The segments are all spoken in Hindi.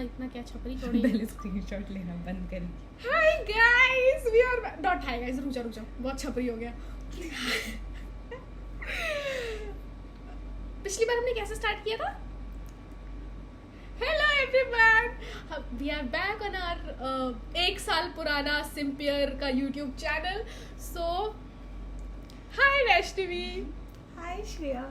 इतना क्या छपरी थोड़ी पहले स्क्रीनशॉट लेना बंद करी। Hi guys we are not hi guys, रुक जा बहुत छपरी हो गया। पिछली बार हमने कैसे स्टार्ट किया था? Hello everyone, we are back on our 1 साल पुराना सिंपियर का YouTube channel. So hi Vaishnavi. Hi Shreya.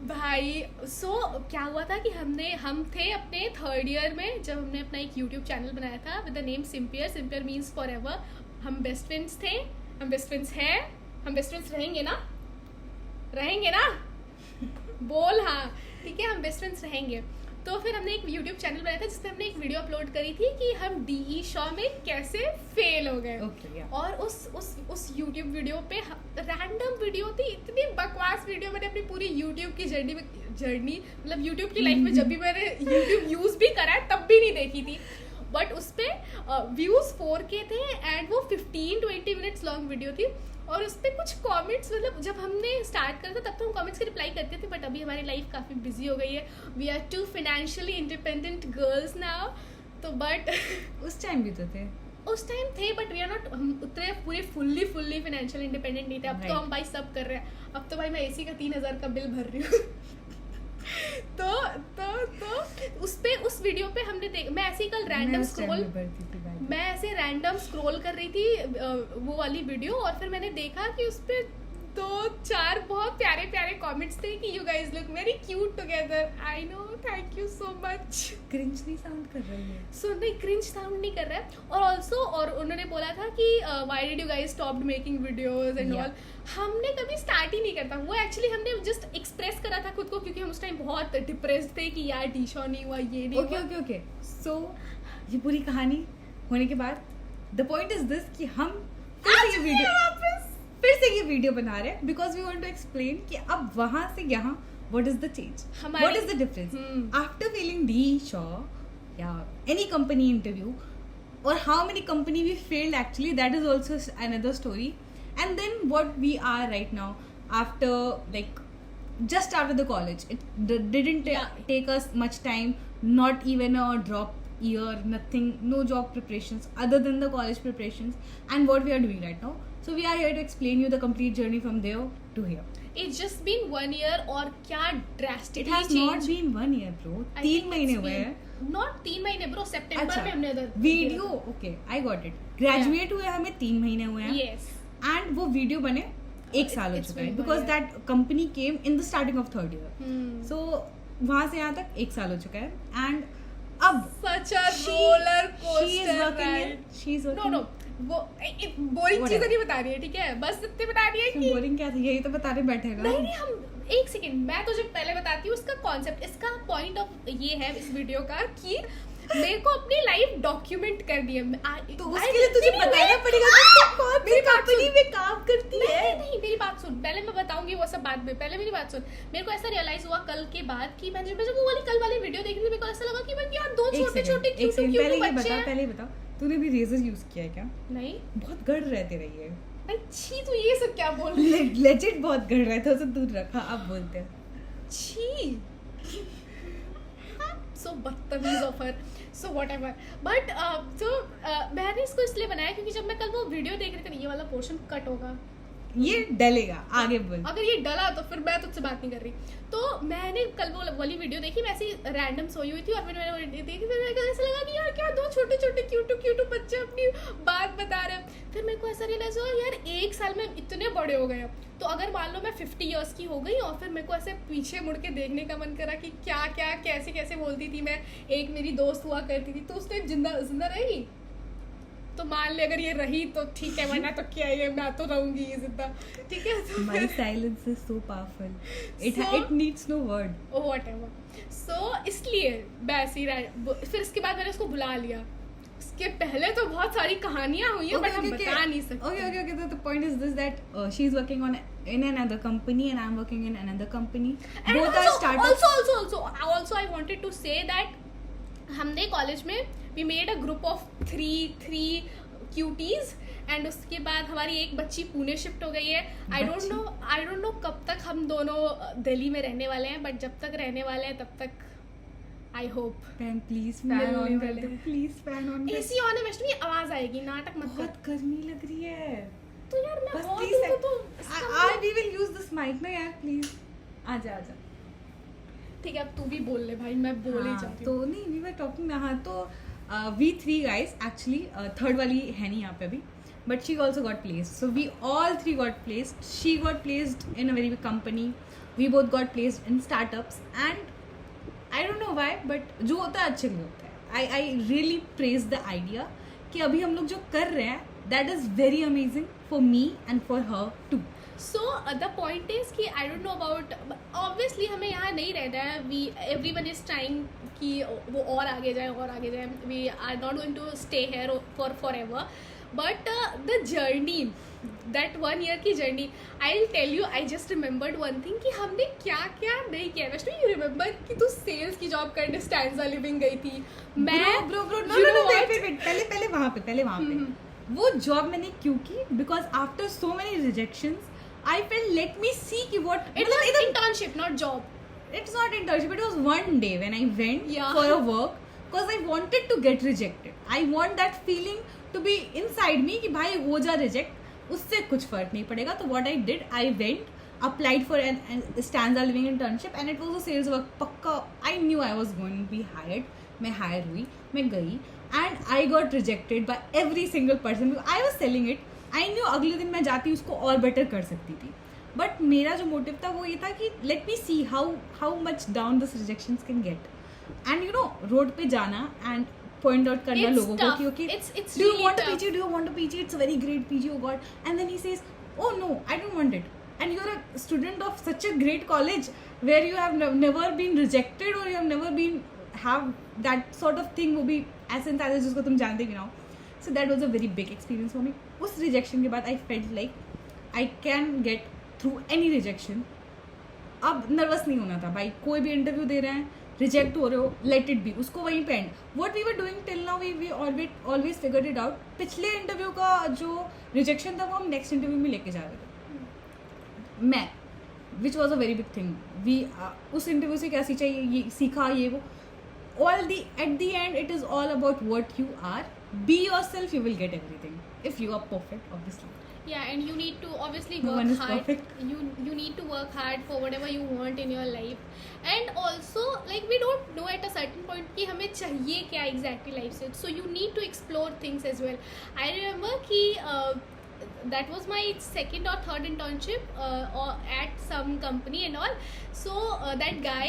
भाई क्या हुआ था कि हम थे अपने 3rd ईयर में जब हमने अपना एक यूट्यूब चैनल बनाया था with the name semper. Semper means forever एवर। हम बेस्ट फ्रेंड्स थे, हम बेस्ट फ्रेंड्स हैं, हम बेस्ट फ्रेंड्स रहेंगे ना बोल हाँ ठीक है, हम बेस्ट फ्रेंड्स रहेंगे। तो फिर हमने एक यूट्यूब चैनल बनाया था जिसमें हमने एक वीडियो अपलोड करी थी कि हम डीई शो में कैसे फेल हो गए। और उस यूट्यूब वीडियो पे रैंडम वीडियो थी, इतनी बकवास वीडियो। मैंने अपनी पूरी यूट्यूब की जर्नी मतलब यूट्यूब की लाइफ में जब भी मैंने यूट्यूब यूज भी करा है तब भी नहीं देखी थी। बट उस पर व्यूज 4K थे एंड वो 15-20 मिनट्स लॉन्ग वीडियो थी। और उस पर कुछ कमेंट्स, मतलब जब हमने स्टार्ट करा था तब तो हम कमेंट्स की रिप्लाई करते थे, बट अभी हमारी लाइफ काफ़ी बिजी हो गई है। We are 2 financially independent girls now. तो बट उस टाइम भी तो थे, बट वी आर नॉट, हम उतने पूरे फुल्ली इंडिपेंडेंट इंडिपेंडेंट नहीं थे। अब तो हम भाई सब कर रहे हैं। अब तो भाई मैं एसी का 3000 का बिल भर रही हूँ। तो उस वीडियो पे हमने मैं ऐसे ही कल रैंडम स्क्रॉल कर रही थी वो वाली वीडियो, और फिर मैंने देखा कि उस पे 2-4 बहुत प्यारे कमेंट्स थे कि you guys look very cute together. I know, thank you so much. Cringe नहीं साउंड कर रही है? नहीं, क्रिंज साउंड नहीं कर रहा है। और उन्होंने बोला था कि why did you guys stopped making videos and all. हमने कभी स्टार्ट ही नहीं करता वो। एक्चुअली हमने जस्ट एक्सप्रेस करा था खुद को, क्योंकि हम उस टाइम बहुत डिप्रेस्ड थे कि यार डी शो नहीं हुआ, ये नहीं हुआ। ओके। सो ये पूरी कहानी होने के बाद द पॉइंट इज दिस कि हम फिर से ये वीडियो बना रहे हैं because we want to explain कि अब वहां से यहाँ what is the change, what is the difference after failing D Shaw या any company interview, or how many company we failed actually, that is also another story. And then what we are right now after, like, just after the college, it didn't take us much time, not even a drop year, nothing, no job preparations other than the college preparations, and what we are doing right now. So we are here to explain you the complete journey from there to here. It's just been 1 year, और क्या drastically it has changed. not been 1 year bro, 3 महीने हुए हैं। Not 3 महीने bro, सितंबर में हमने video, okay I got it, graduate हुए हमें 3 महीने हुए हैं। yes. एंड वो वीडियो बने 1 साल हो चुका है because that company came in the starting of 3rd year. So वहां से यहाँ तक 1 साल हो चुका है। एंड अब such a roller coaster she is working no वो बोरिंग चीजें नहीं बता रही है, ठीक है, बस इतने बता रही है कि बोरिंग क्या थी, यही तो बताने बैठे ना। नहीं हम एक सेकंड, मैं तुझे पहले बताती हूँ इसका कॉन्सेप्ट। इसका पॉइंट ऑफ ये है इस वीडियो का कि मेरे को अपनी लाइफ डॉक्यूमेंट करनी है। तो उसके लिए तुझे बताना पड़ेगा कि कौन सी कंपनी में काम करती है। नहीं मेरी बात सुन, पहले मैं बताऊंगी वो सब बाद में, पहले मेरी बात सुन। मेरे को ऐसा रियलाइज हुआ कल के बाद कि मैं जब वो वाली कल वाली वीडियो देख रही थी, मेरे को ऐसा लगा कि मैं यार 2 छोटे बच्चे। पहले बता, तूने भी रेजर यूज किया है क्या? नहीं, बहुत गड़ रहते रही है भाई। छी, तू ये सब क्या बोल रही है? लेजिट बहुत गड़ रहा था, उसे दूर रखा। अब बोलते हैं छी, सो बदतमीज ऑफर, सो व्हाटएवर। बट मैंने इसको इसलिए बनाया क्योंकि जब मैं कल वो वीडियो देख रही थी, ये वाला पोर्शन कट होगा, ये डलेगा, आगे बोल। अगर ये डला तो फिर मैं तुझसे बात नहीं कर रही। तो मैंने कल वो वाली वीडियो देखी, मैं ऐसी रैंडम सोई हुई थी और फिर मैंने देखी, फिर मेरे को ऐसा लगा कि यार क्या 2 छोटे क्यूट बच्चे अपनी बात बता रहे हैं। फिर मेरे को ऐसा रियलाइज हुआ यार 1 साल में इतने बड़े हो गए। तो अगर मान लो मैं 50 ईयर्स की हो गई और फिर मेरे को ऐसे पीछे मुड़ के देखने का मन करा कि क्या कैसे बोलती थी मैं। एक मेरी दोस्त हुआ करती थी, तो उसने जिंदा रहेगी, तो मान ले अगर ये रही तो ठीक है, वरना तो क्या है, मैं तो रहूंगी ये जिंदा, ठीक है। My silence is so powerful. It needs no word. Oh whatever. So इसलिए वैसे ही फिर इसके बाद मैंने उसको बुला लिया। उसके पहले तो बहुत सारी कहानियां हुई हैं, बट हम बता नहीं सकते। Okay. The point is this, that she is working in another company and I'm working in another company. And both are startups. Also I wanted to say that हमने कॉलेज में we made a group of 3 cuties, and उसके बाद हमारी एक बच्ची पुणे शिफ्ट हो गई है। आई डोंट नो कब तक हम दोनों दिल्ली में रहने वाले हैं, बट जब तक रहने वाले हैं तब तक I hope. Fan, please fan on कर दे, please fan on. AC on है वैष्णवी, आवाज आएगी, नाटक मत कर. बहुत गर्मी लग रही है. तो यार मैं बस और please तो we will use this mic ना यार, please. आजा. ठीक है, अब तू भी बोल ले भाई, मैं बोल ही जाती हूँ. तो नहीं, we were talking ना, हाँ तो we three guys actually third वाली है नहीं यहाँ पे अभी, but she also got placed. So we all three got placed. She got placed in a very big company. We both got placed in startups, and I don't know why, but जो होता है अच्छे लिए होता है. I really praise the idea कि अभी हम लोग जो कर रहे हैं, that is very amazing for me and for her too. So the point is कि I don't know about, obviously हमें यहाँ नहीं रहना है. Everyone is trying कि वो और आगे जाए. We are not going to stay here for forever. But the journey, that 1 year की journey, I'll tell you, I just remembered one thing कि हमने क्या क्या नहीं किया. वैसे you remember कि तू sales की job करने Stanza Living गई थी. मैं bro no wait पहले वहाँ पे वो job मैंने क्यों की? Because after so many rejections I felt let me see कि what it was internship, not job. It's not internship. It was one day when I went for a work because I wanted to get rejected. I want that feeling to be inside me कि भाई हो जा reject, उससे कुछ फर्क नहीं पड़ेगा. तो what I did, I went, applied for an Stanza Living internship, and it was a sales work. पक्का I knew I was going to be hired. मैं hire हुई, मैं गई, and I got rejected by every single person. I was selling it. I knew अगले दिन मैं जाती उसको और better कर सकती थी. बट मेरा जो मोटिव था वो ये था कि let me see how much down this rejections can get. And you know road पे जाना एंड पॉइंट आउट करना लोगों को कि okay do you want a PG it's a very great PG, oh God. And then he says oh no I don't want it. And you are a student of such a great college where you have never been rejected और you have never been have that sort of thing. वो भी एसेंस जिसको तुम जानते भी ना हो. So that was a very big experience for me. उस रिजेक्शन के बाद I felt like I can get through any rejection. अब नर्वस नहीं होना था भाई. कोई भी इंटरव्यू दे रहे हैं, रिजेक्ट हो रहे हो, लेट इट बी. उसको वहीं पे end. What we were doing till now, we always figured it out. पिछले इंटरव्यू का जो रिजेक्शन था वो हम नेक्स्ट इंटरव्यू में लेके जा रहे थे. मैं which was a very big thing. We उस इंटरव्यू से क्या सीखा ये वो. At the end it is all about what you are. Be yourself, you will get everything if you are perfect, obviously. Yeah, and you need to obviously no work one is hard. Perfect. You need to work hard for whatever you want in your life. And also like we don't know at a certain point कि हमें चाहिए क्या exactly life से. So you need to explore things as well. I remember कि that was my second or third internship or at some company and all. So that guy,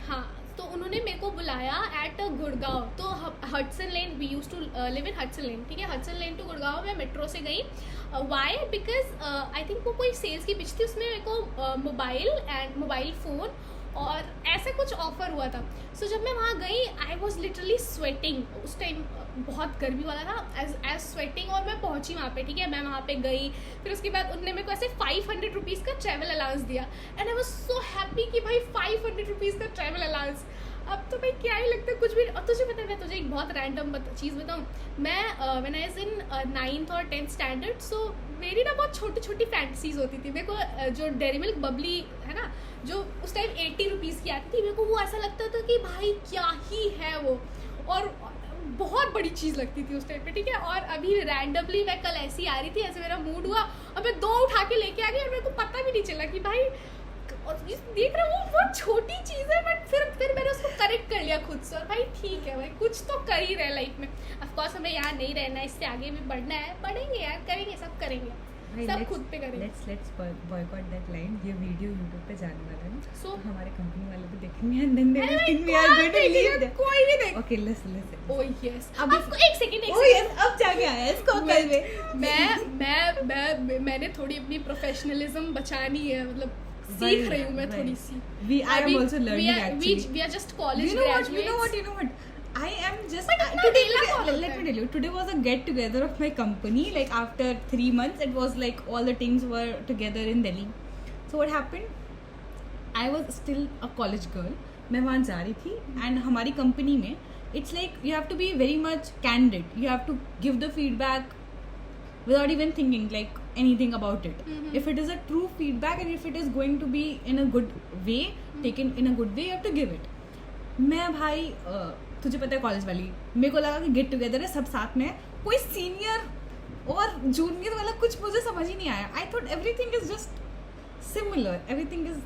हाँ, तो उन्होंने मेरे को बुलाया एट गुड़गांव. तो Hudson lane, we used to live in Hudson lane. ठीक है, हडसन लेन टू गुड़गांव मैं मेट्रो से गई. वाई? बिकॉज आई थिंक वो कोई सेल्स की पिच थी. उसमें मेरे को मोबाइल फ़ोन और ऐसा कुछ ऑफर हुआ था. सो जब मैं वहाँ गई आई वॉज लिटरली स्वेटिंग. उस टाइम बहुत गर्मी वाला था, एज स्वेटिंग. और मैं पहुँची वहाँ पे. ठीक है, मैं वहाँ पे गई. फिर उसके बाद उन्होंने मेरे को ऐसे 500 रुपीज़ का ट्रैवल अलाउंस दिया. And I was so happy कि भाई 500 रुपीज़ का ट्रैवल अलाउंस. अब तो भाई क्या ही लगता है कुछ भी. और तुझे पता है, मैं तुझे एक बहुत रैंडम चीज़ बताऊँ. मैं when I was in 9th और 10th स्टैंडर्ड, सो मेरी ना बहुत छोटी छोटी फैंटसीज होती थी. मेरे को जो डेयरी मिल्क बबली है ना, जो उस टाइम 80 रुपीज़ की आती थी, मेरे को वो ऐसा लगता था कि भाई क्या ही है वो. और बहुत बड़ी चीज़ लगती थी उस टाइम पे. ठीक है, और अभी रैंडमली मैं कल ऐसी आ रही थी, ऐसे मेरा मूड हुआ और मैं 2 उठा के लेके आ गई. और मेरे को पता भी नहीं चला कि भाई देख रहा हूँ बहुत छोटी चीज़ है. बट फिर मैंने उसको करेक्ट कर लिया खुद से. और भाई ठीक है भाई, कुछ तो कर ही रहे लाइफ में. ऑफकोर्स हमें यहाँ नहीं रहना, इससे आगे भी बढ़ना है. बढ़ेंगे यार, करेंगे, सब करेंगे, सब खुद पे करेंगे. Let's boycott that line. ये वीडियो YouTube पे जाने वाला है, सो हमारे कंपनी वाले भी देखेंगे and then they will think we are going to leave them. कोई नहीं देख. Okay listen. Oh yes. अब एक सेकंड. ओह यस, अब जाके आया इसको कल में. मैंने थोड़ी अपनी प्रोफेशनलिज्म बचानी है. मतलब सीख रही हूँ मैं थोड़ी सी. I am also learning actually. We are just college graduates. You know what? I am just today. Let me tell you. Today was a get together of my company. Like after 3 months, it was like all the teams were together in Delhi. So what happened? I was still a college girl. मैं वहाँ जा रही थी and हमारी company में it's like you have to be very much candid. You have to give the feedback without even thinking like anything about it. If it is a true feedback and if it is going to be in a good way, taken in a good way, you have to give it. मैं भाई तुझे पता है कॉलेज वाली, मेरे को लगा कि गेट टुगेदर है, सब साथ में, कोई सीनियर और जूनियर वाला कुछ मुझे समझ ही नहीं आया. I thought everything is just similar, everything is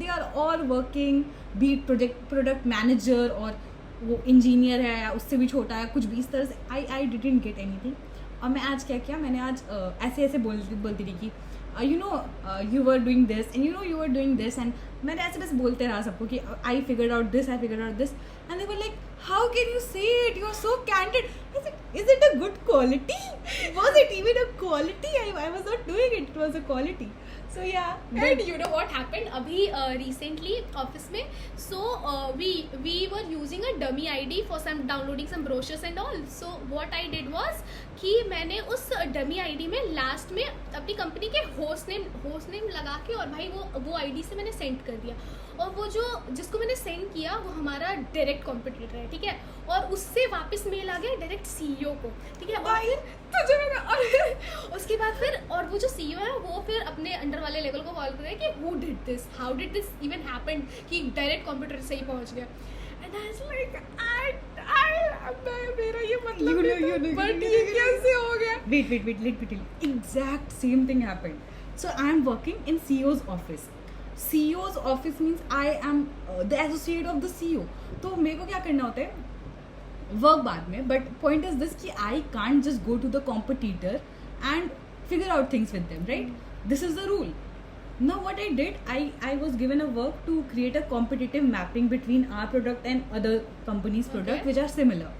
they are all working, be it product manager और वो इंजीनियर है या उससे भी छोटा है, कुछ भी इस तरह से. I didn't get anything. और मैं आज क्या किया, मैंने आज ऐसे बोलती रही कि you know you were doing this and you know you were doing this, and मैंने ऐसे बस बोलते रहा सबको कि I figured out this, and they were like how can you say it, you are so candid. Is it a good quality? Was it even a quality? I was not doing it. It was a quality. So yeah. And you know what happened? Abhi recently office में, so we were using a dummy ID for downloading some brochures and all. So what I did was कि मैंने उस dummy ID में लास्ट में अपनी कंपनी के होस्ट नेम लगा के और भाई वो ID से मैंने सेंड कर दिया. और वो जो जिसको मैंने सेंड किया वो हमारा डायरेक्ट कॉम्पिटिटर है, ठीक है, और उससे वापस मेल आ गया डायरेक्ट CEO को, ठीक है. और फिर तुझे और उसके बाद फिर और वो जो CEO है वो फिर अपने अंडर वाले लेवल को कॉल कर रहे हैं कि who did this, how did this even happen, कि डायरेक्ट कॉम्पिटिटर से ही पहुंच गया. एंड आई वाज लाइक मेरा ये मतलब बट ये कैसे हो गया. Wait, let me tell you. Exact same thing happened. So I am working in CEO's office. CEO's office means I am the associate of the CEO. तो मेरे को क्या करना होता है, वर्क बाद में, बट पॉइंट इज दिस कि I can't just go to the competitor and figure out things with them, right? This is the rule. Now what I did, I was given a work to create a competitive mapping between our product and other companies' product which are similar.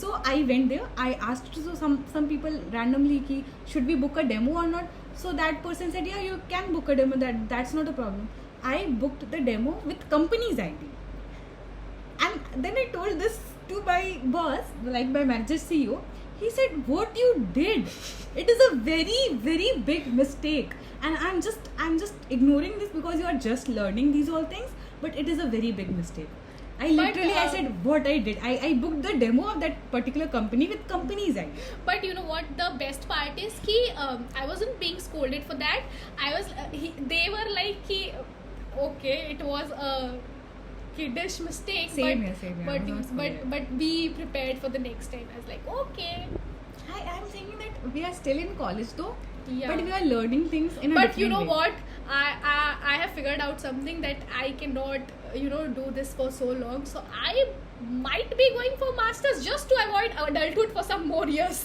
So I went there, I asked some people randomly ki should we book a demo or not. So that person said yeah, you can book a demo, that's not a problem. I booked the demo with company's ID, and then I told this to my boss, like my manager CEO. He said what you did, it is a very very big mistake, and I'm just ignoring this because you are just learning these all things, but it is a very big mistake. I said what I did, I booked the demo of that particular company with company's ID. But you know what the best part is ki I wasn't being scolded for that. They were like ki okay, it was a kiddish mistake, same here. But be prepared for the next time. I was like okay. I'm thinking that we are still in college though, yeah, but we are learning things in a but different you know way. what, I have figured out something that I cannot do this for so long, so I might be going for masters just to avoid adulthood for some more years.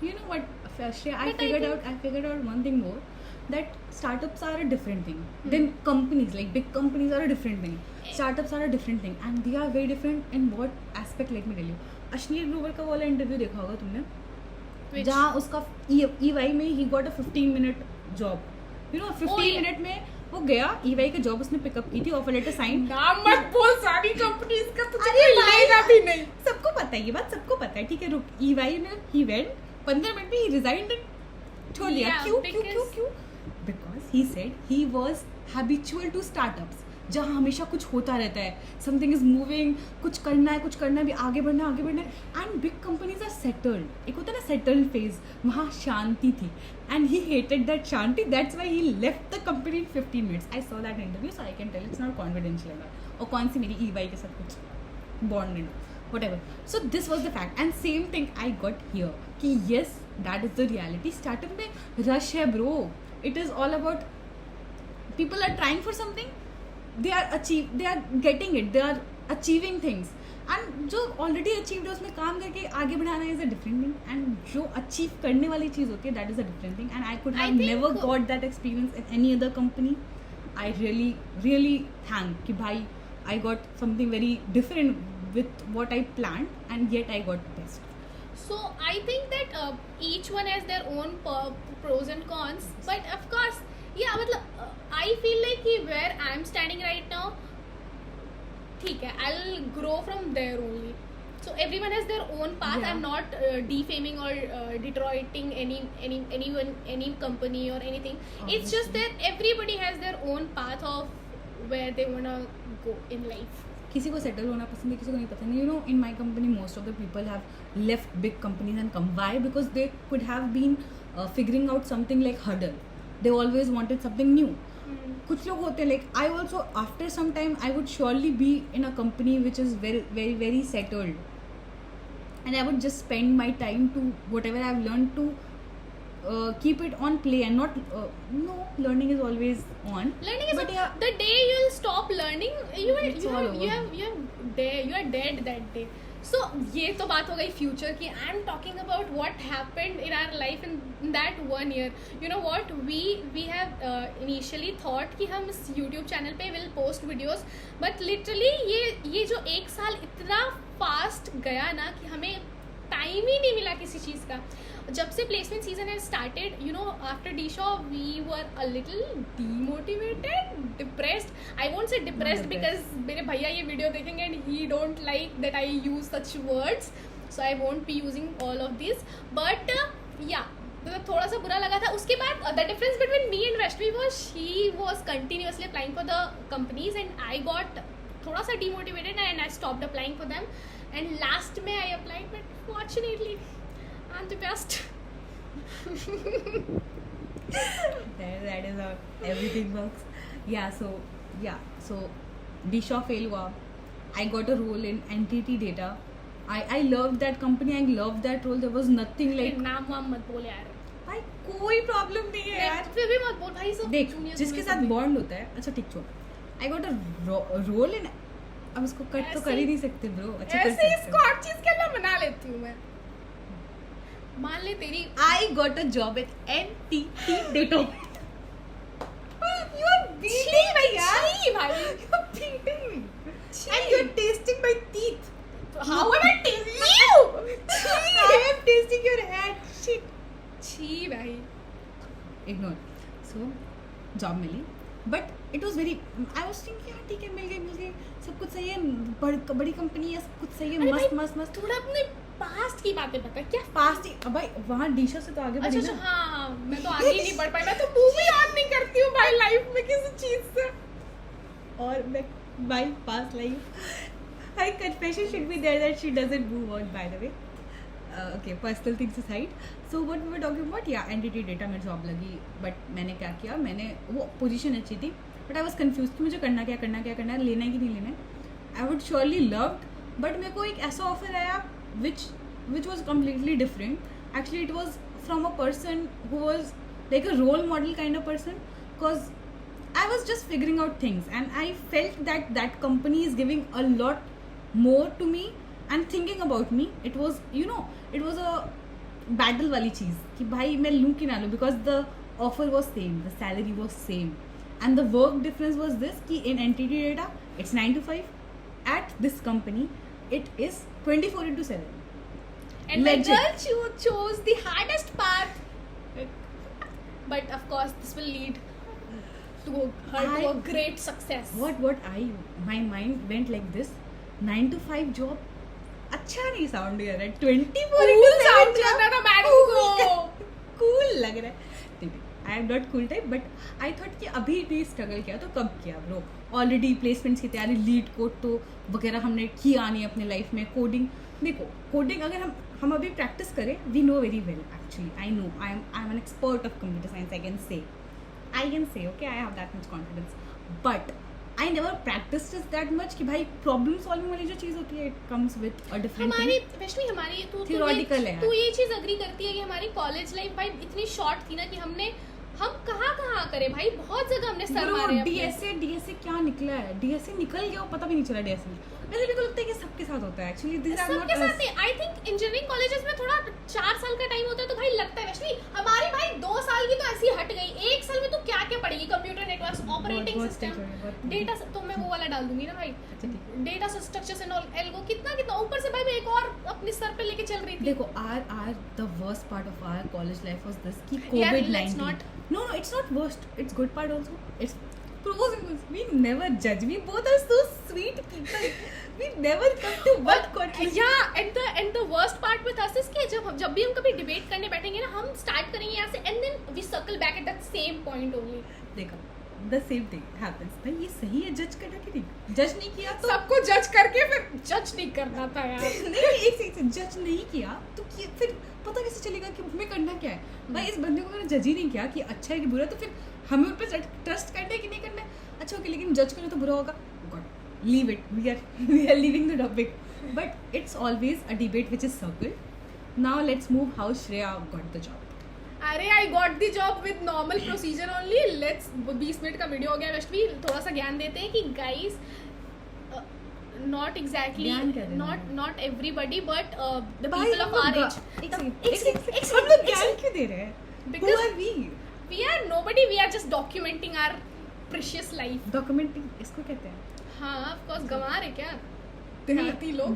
You know what, Shreya, I figured out one thing more, that startups are a different thing than companies. Like big companies are a different thing, startups are a different thing, and they are very different in what aspect. Let me tell you, Ashneer Grover का वाला इंटरव्यू देखा होगा तुमने, जहाँ उसका EY में ही got a 15-minute job. 15 minute में वो गया, EY की जॉब उसने पिकअप की थी, ऑफर लेटर साइन. नाम मत बोल सारी कंपनीज का, तुझे मिलेगा भी नहीं. सबको पता है ये बात, सबको पता है, ठीक है. रुक, EY में ही वेंट, 15 मिनट में ही रिजाइंड, छोड़ दिया. क्यों? Because he said he was habitual to startups, जहाँ हमेशा कुछ होता रहता है, समथिंग इज मूविंग, कुछ करना है भी, आगे बढ़ना है. And big companies are settled. एक होता है ना सेटल्ड फेज, वहाँ शांति थी, एंड ही हेटेड दैट शांति. That's why he left the company in 15 minutes. I saw that interview, so I can tell it's not confidential. और कौन सी मेरी EY के साथ कुछ बॉन्ड नहीं, whatever. So this was the fact, and same thing I got here कि yes, that is the reality. Startup में rush है bro. It is all about people are trying for something, they are getting it, they are achieving things, and जो already achieved है उसमें काम करके आगे बढ़ाना is a different thing, and जो achieve करने वाली चीज़ होती है that is a different thing, and I could have never got that experience in any other company. I really thank कि भाई I got something very different with what I planned, and yet I got best. So I think that each one has their own pros and cons, but of course yeah, मतलब I feel like कि where I'm standing right now, ठीक है, I'll grow from there only. So everyone has their own path. Yeah. I'm not defaming or detroiting any company or anything. Obviously. It's just that everybody has their own path of where they wanna go in life. किसी को सेटल होना पसंद है, किसी को नहीं पसंद है. In my company most of the people have left big companies and come. Why? Because they could have been figuring out something like Huddle. They always wanted something new. कुछ लोग होते हैं like I also after some time I would surely be in a company which is very very very settled and I would just spend my time to whatever I've learned to keep it on play and not no learning is always on. Learning is but yeah, the day you'll stop learning you are it's all over. you are dead that day. So ये तो बात हो गई फ्यूचर की. I am talking about what happened in our life in that 1 year. You know what we have initially thought कि हम इस यूट्यूब चैनल पे will post videos, but literally ये जो 1 साल इतना फास्ट गया ना कि हमें टाइम ही नहीं मिला किसी चीज़ का. जब से placement season has started, you know after D Shaw we were a little demotivated, depressed. I won't say depressed because मेरे भैया ये वीडियो देखेंगे and he don't like that I use such words, so I won't be using all of this. But yeah मतलब थोड़ा सा बुरा लगा था. उसके बाद the difference between me and Vaishnavi was she was continuously applying for the companies and I got थोड़ा सा demotivated and I stopped applying for them. And last में I applied but fortunately I am the best. that is how everything works. So DShaw fail हुआ. I got a role in entity data. I loved that company. I loved that role. There was nothing like नाम वाम मत बोल यार भाई, कोई प्रॉब्लम नहीं है यार. फिर भी मत बोल भाई. सब देख जिसके साथ बॉन्ड होता है. अच्छा ठीक छोड़. I got a role in. अब उसको कट तो कर ही नहीं सकते ब्रो. अच्छा ऐसे इसको हर चीज के लिए बना लेती हूँ मैं. मान ले तेरी I got a job at entity data. You are beating me यार. You are beating me. And you are tasting my teeth. How am I tasting you? I am tasting your head. Shit. छी भाई. Ignore. So job milli. But it was very. I was thinking यार ठीक है मिल गई सब कुछ सही है. बड़ी कंपनी है, सब कुछ सही है. मस्त. थोड़ा अपने पास्ट की बातें बता. क्या पास्ट ही भाई वहाँ डीशा से तो आगे बढ़ी अच्छा ना. हाँ मैं तो आगे ही नहीं बढ़ पाई. मैं तो मूव ही याद नहीं करती हूँ भाई लाइफ में किसी चीज से. और मैं भाई past life. Her confession should be there that she doesn't move on, by the way. Okay, personal things aside. So what we were talking about, yeah, entity data में जॉब लगी. बट मैंने क्या किया, मैंने वो पोजीशन अच्छी थी बट आई वॉज कन्फ्यूज कि मुझे करना क्या है, लेना है कि नहीं लेना है. आई वुड श्योरली लव्ड बट मेरे को एक ऐसा ऑफर आया which was completely different. Actually it was from a person who was like a role model kind of person, because I was just figuring out things and I felt that company is giving a lot more to me and thinking about me. It was, you know, it was a battle वाली चीज़ कि भाई मैं लूँ कि ना लूँ, because the offer was same, the salary was same and the work difference was this कि in entity data it's 9 to 5, at this company it is 24/7. And the girl chose the hardest path, but of course this will lead to her to a great success. My mind went like this. 9 to 5 job अच्छा नहीं साउंड कर रहा है. 24/7 साउंड कर रहा मैडम को. कूल लग रहा है. I am not cool type but I thought कि अभी भी स्ट्रगल किया तो कब किया ब्रो. ऑलरेडी प्लेसमेंट्स की तैयारी, लीड कोड तो वगैरह हमने किया नहीं अपने लाइफ में. कोडिंग देखो, कोडिंग अगर हम अभी प्रैक्टिस करें, we know very well actually. I know I am an expert of computer science. I can say okay I have that much confidence. But I never practice that much कि भाई प्रॉब्लम सॉल्विंग वाली जो चीज़ होती है it comes with a different. हमारी वैष्णवी हमारी थियोरेटिकल है. तू ये चीज़ अग्री करती है कि हमारी कॉलेज लाइफ भाई इतनी शॉर्ट थी ना कि हम कहाँ करें भाई. बहुत जगह हमने सर मारे. डीएसए क्या निकला है. डीएसए निकल गया पता भी नहीं चला. डीएसए मेरे को लगता है कि सबके साथ होता है एक्चुअली. सबके साथ नहीं. आई थिंक इंजीनियरिंग कॉलेजेस में थोड़ा 4 साल का टाइम होता है तो भाई लगता है. वैष्णवी हमारी भाई 2 साल की तो ऐसी हट गई. 1 साल में तो क्या पढ़ेगी. Computer networks, operating system, data. तो मैं वो वाला डाल दूंगी ना भाई. Data structures and all algo कितना ऊपर से भाई मैं एक और अपने सर पे लेके चल रही थी. देखो are the worst part of our college life was this कि कोविड-19. No, it's not worst. It's good part also. It's pros and cons. We never judge. We both are so sweet people. We never come to one conclusion. Yeah, and the worst part with us is कि जब भी हम कभी डिबेट करने बैठेंगे ना, हम स्टार्ट करेंगे यहाँ से and then we circle back at that same point only. देखो the same thing happens. भाई ये सही है जज करना कि नहीं? जज नहीं किया तो सबको जज करके फिर जज नहीं करना था यार. नहीं एक चीज जज नहीं किया तो फिर पता कैसे चलेगा कि हमें करना क्या है? भाई इस बंदे को मैंने जज ही नहीं किया कि अच्छा है कि बुरा, तो फिर हमें उन पर ट्रस्ट करना है कि नहीं करना है? अच्छा ओके, लेकिन जज करें तो बुरा होगा. God leave it, we are leaving the topic, but it's always a debate which is circle. Now let's move how Shreya got the job. अरे I got the job with normal procedure only. Let's 20 minute का वीडियो हो गया. वैसे भी थोड़ा सा ज्ञान देते हैं कि guys not exactly not everybody but the people of our age. हम लोग ज्ञान क्यों दे रहे हैं? Because Who are we? We are nobody. We are just documenting our precious life. Documenting इसको कहते हैं. हाँ, of course. गंवार है क्या देहाती लोग?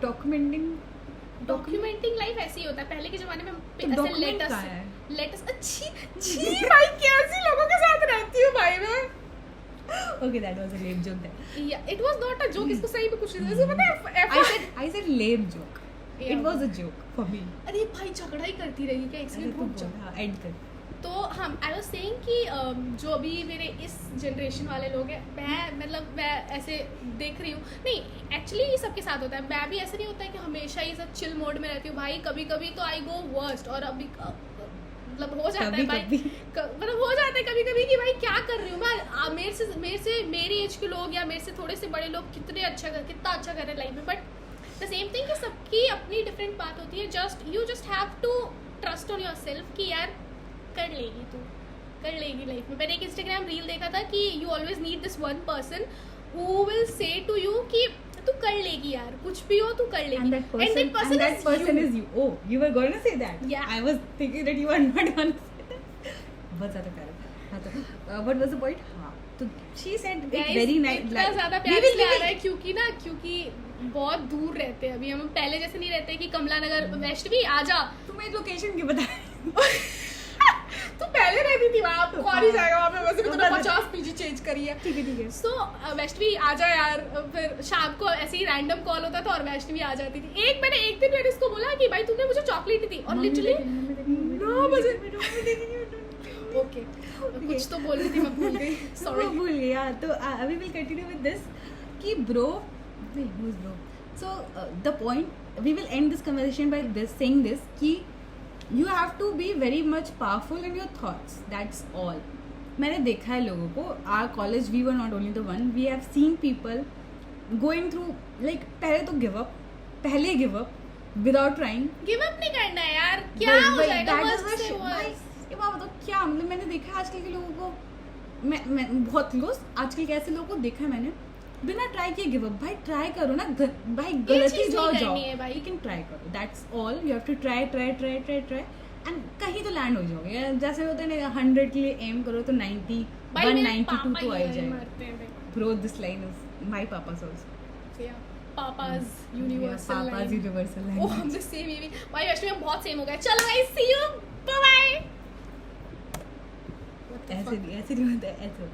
डॉक्यूमेंटिंग लाइफ ऐसे ही होता है. पहले के जमाने में तो ऐसे लेटेस्ट अच्छी भाई कैसी लोगों के साथ रहती हूँ भाई मैं. Okay, that was a lame joke then. Yeah, it was not a joke. इसको सही में कुछ नहीं था. पता है I said lame joke. Yeah. It was a joke for me. अरे भाई झगड़ा ही करती रहेगी क्या? एक सेकंड रुक जा. एंड कर. तो हम आई वाज सेइंग कि जो अभी मेरे इस जनरेशन वाले लोग हैं, मैं ऐसे देख रही हूँ. नहीं, एक्चुअली ये सबके साथ होता है. मैं भी ऐसे नहीं होता है कि हमेशा ये सब चिल मोड में रहती हूँ भाई. कभी कभी तो आई गो वर्स्ट. और अभी मतलब हो जाता है भाई, मतलब हो जाता है कभी कभी कि भाई क्या कर रही हूँ मैं. मेरे से मेरी एज के लोग या मेरे से थोड़े से बड़े लोग कितना अच्छा कर रहे हैं लाइफ में. बट द सेम थिंग कि सबकी अपनी डिफरेंट बात होती है. You just have to trust on yourself कि यार कर लेगी लाइफ में. मैंने एक इंस्टाग्राम रील देखा था कि you always need this one person who will say to you कि तू कर लेगी यार, कुछ भी हो तू कर लेगी. And that person is you. Oh, you were going to say that. Yeah. I was thinking that you were not going to say that. बहुत ज़्यादा प्यार है. हाँ तो what was the point? हाँ तो she said it very nice. इतना ज़्यादा प्यार इसलिए आ रहा है क्योंकि बहुत दूर रहते हैं अभी हम. पहले जैसे नहीं रहते कि कमला नगर वैष्णवी आजा. तुम्हें लोकेशन क्यों बताया? तो पहले रहती थी वहाँ, कौन ही जाएगा वहाँ पे. वैसे भी तूने 50 पीजी चेंज करी है. ठीक है. सो वैष्णवी आ जा यार. फिर शाम को ऐसे ही रैंडम कॉल होता था और वैष्णवी आ जाती थी. मैंने एक दिन मैंने इसको बोला कि भाई तूने मुझे चॉकलेट दी और लिटरली 9 बजे. ओके कुछ तो बोल रही थी मैं भूल गई. सॉरी भूल गया. तो अभी विल कंटिन्यू विद दिस कि bro. So the point we will end this conversation by saying this कि you have to be very much powerful in your thoughts. That's all. मैंने देखा है लोगों को. Our college we were not only the one. We have seen people going through like पहले तो give up without trying. Give up नहीं करना है यार. क्या हो जाएगा बस से बस. ये बात बताओ क्या मतलब. मैंने देखा है आजकल के लोगों को. मैं बहुत लोग आजकल के ऐसे लोगों को देखा है मैंने बिना ट्राई किए गिव अप. भाई ट्राई करो ना भाई. गलती जाओ लेकिन ट्राई करो. That's all. You have to try and कहीं तो लैंड हो जाओगे. जैसे होता है ना 100 के लिए एम करो तो 90 192 तो आ जाएगा. Bro this line is my papa's also. Papa's universal line. Oh हम सेम ये भी भाई. वैसे में बहुत सेम हो गया. चलो guys see you bye bye. ऐसे नहीं होता है ऐसे.